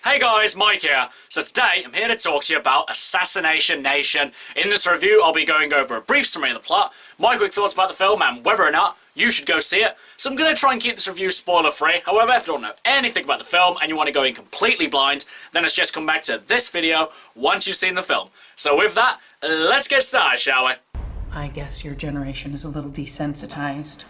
Hey guys, Mike here. So today, I'm here to talk to you about Assassination Nation. In this review, I'll be going over a brief summary of the plot, my quick thoughts about the film, and whether or not you should go see it. So I'm going to try and keep this review spoiler-free. However, if you don't know anything about the film and you want to go in completely blind, then let's just come back to this video once you've seen the film. So with that, let's get started, shall we? I guess your generation is a little desensitized.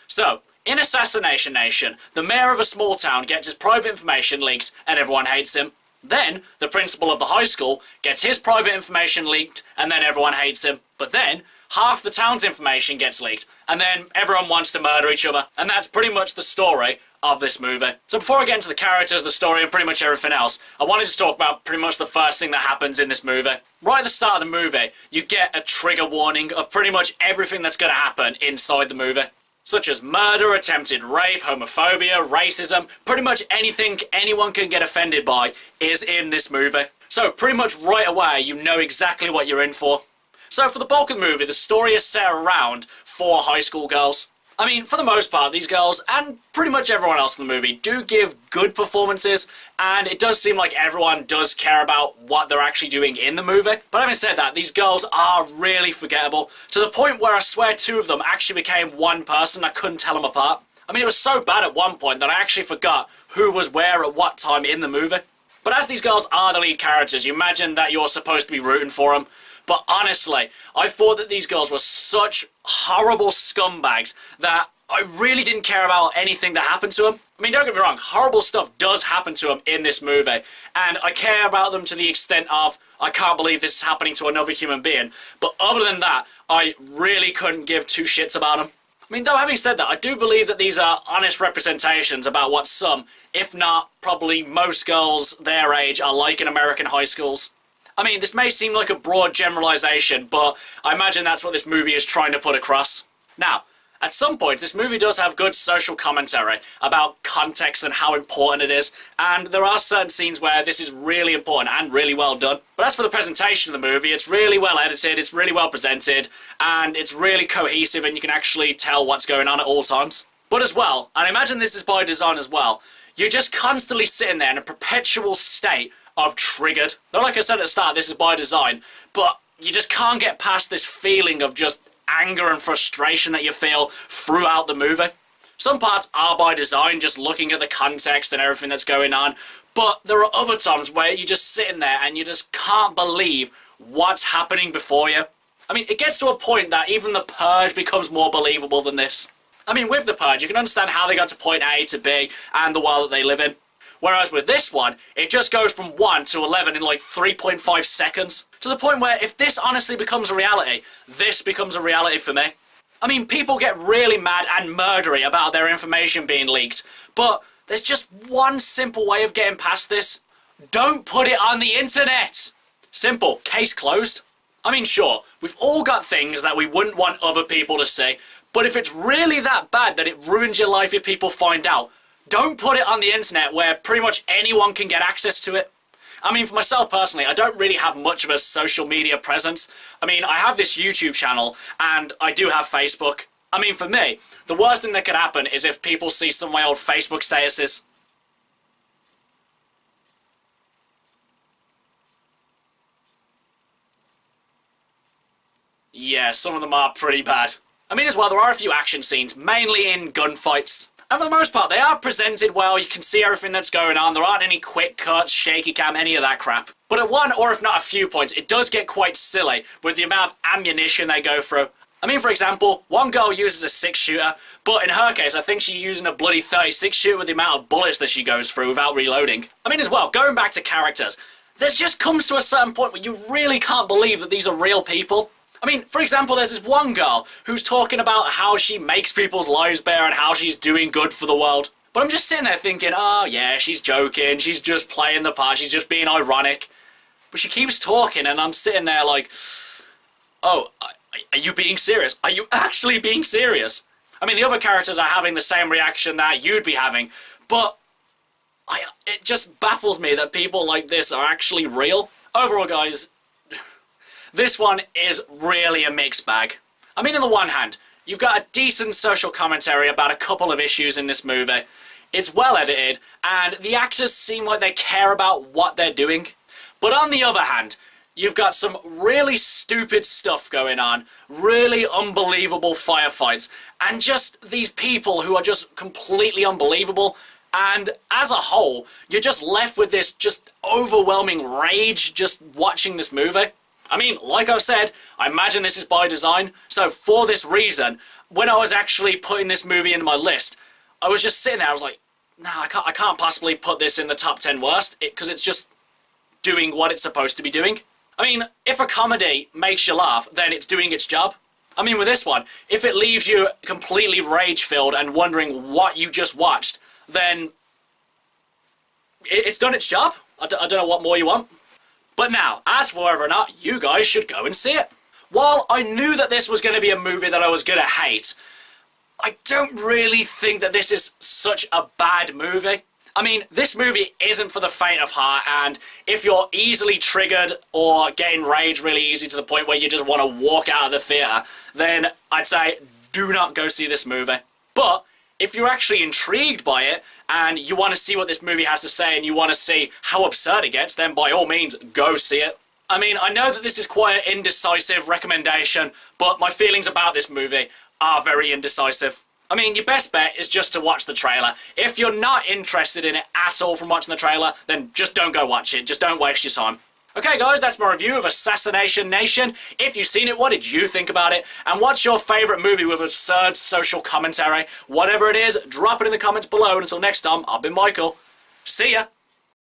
So, in Assassination Nation, the mayor of a small town gets his private information leaked and everyone hates him. Then, the principal of the high school gets his private information leaked and then everyone hates him. But then, half the town's information gets leaked and then everyone wants to murder each other. And that's pretty much the story of this movie. So before I get into the characters, the story, and pretty much everything else, I wanted to talk about pretty much the first thing that happens in this movie. Right at the start of the movie, you get a trigger warning of pretty much everything that's going to happen inside the movie. Such as murder, attempted rape, homophobia, racism, pretty much anything anyone can get offended by is in this movie. So pretty much right away, you know exactly what you're in for. So for the bulk of the movie, the story is set around 4 high school girls. I mean, for the most part, these girls, and pretty much everyone else in the movie, do give good performances, and it does seem like everyone does care about what they're actually doing in the movie. But having said that, these girls are really forgettable, to the point where I swear 2 of them actually became one person. I couldn't tell them apart. I mean, it was so bad at one point that I actually forgot who was where at what time in the movie. But as these girls are the lead characters, you imagine that you're supposed to be rooting for them. But honestly, I thought that these girls were such horrible scumbags that I really didn't care about anything that happened to them. I mean, don't get me wrong, horrible stuff does happen to them in this movie, and I care about them to the extent of, I can't believe this is happening to another human being. But other than that, I really couldn't give 2 shits about them. I mean, though having said that, I do believe that these are honest representations about what some, if not probably most girls their age, are like in American high schools. I mean, this may seem like a broad generalization, but I imagine that's what this movie is trying to put across. Now, at some points, this movie does have good social commentary about context and how important it is, and there are certain scenes where this is really important and really well done. But as for the presentation of the movie, it's really well edited, it's really well presented, and it's really cohesive, and you can actually tell what's going on at all times. But as well, and I imagine this is by design as well, you're just constantly sitting there in a perpetual state of triggered. Though like I said at the start, this is by design, but you just can't get past this feeling of just anger and frustration that you feel throughout the movie. Some parts are by design, just looking at the context and everything that's going on, but there are other times where you're just sitting there and you just can't believe what's happening before you. I mean, it gets to a point that even The Purge becomes more believable than this. I mean, with The Purge, you can understand how they got to point A to B and the world that they live in. Whereas with this one, it just goes from 1 to 11 in like 3.5 seconds. To the point where if this honestly becomes a reality, this becomes a reality for me. I mean, people get really mad and murdery about their information being leaked, but there's just one simple way of getting past this. Don't put it on the internet! Simple. Case closed. I mean, sure, we've all got things that we wouldn't want other people to see, but if it's really that bad that it ruins your life if people find out, don't put it on the internet where pretty much anyone can get access to it. I mean, for myself personally, I don't really have much of a social media presence. I mean, I have this YouTube channel, and I do have Facebook. I mean, for me, the worst thing that could happen is if people see some of my old Facebook statuses. Yeah, some of them are pretty bad. I mean, as well, there are a few action scenes, mainly in gunfights. And for the most part, they are presented well, you can see everything that's going on, there aren't any quick cuts, shaky cam, any of that crap. But at one, or if not a few points, it does get quite silly with the amount of ammunition they go through. I mean, for example, one girl uses a 6-shooter, but in her case, I think she's using a bloody 36-shooter with the amount of bullets that she goes through without reloading. I mean, as well, going back to characters, there just comes to a certain point where you really can't believe that these are real people. I mean, for example, there's this one girl who's talking about how she makes people's lives better and how she's doing good for the world. But I'm just sitting there thinking, oh yeah, she's joking, she's just playing the part, she's just being ironic. But she keeps talking and I'm sitting there like, oh, are you being serious? Are you actually being serious? I mean, the other characters are having the same reaction that you'd be having, but it just baffles me that people like this are actually real. Overall, guys, this one is really a mixed bag. I mean, on the one hand, You've got a decent social commentary about a couple of issues in this movie. It's well edited, and the actors seem like they care about what they're doing. But on the other hand, you've got some really stupid stuff going on, really unbelievable firefights, and just these people who are just completely unbelievable. And as a whole, you're just left with this just overwhelming rage just watching this movie. I mean, like I said, I imagine this is by design, so for this reason, when I was actually putting this movie into my list, I was just sitting there, I was like, no, I can't possibly put this in the top 10 worst, because it's just doing what it's supposed to be doing. I mean, if a comedy makes you laugh, then it's doing its job. I mean, with this one, if it leaves you completely rage-filled and wondering what you just watched, then it's done its job. I don't know what more you want. But now, as for whether or not you guys should go and see it. While I knew that this was going to be a movie that I was going to hate, I don't really think that this is such a bad movie. I mean, this movie isn't for the faint of heart, and if you're easily triggered or getting rage really easy to the point where you just want to walk out of the theatre, then I'd say do not go see this movie. But if you're actually intrigued by it, and you want to see what this movie has to say, and you want to see how absurd it gets, then by all means, go see it. I mean, I know that this is quite an indecisive recommendation, but my feelings about this movie are very indecisive. I mean, your best bet is just to watch the trailer. If you're not interested in it at all from watching the trailer, then just don't go watch it. Just don't waste your time. Okay guys, that's my review of Assassination Nation. If you've seen it, what did you think about it? And what's your favourite movie with absurd social commentary? Whatever it is, drop it in the comments below. And until next time, I've been Michael. See ya!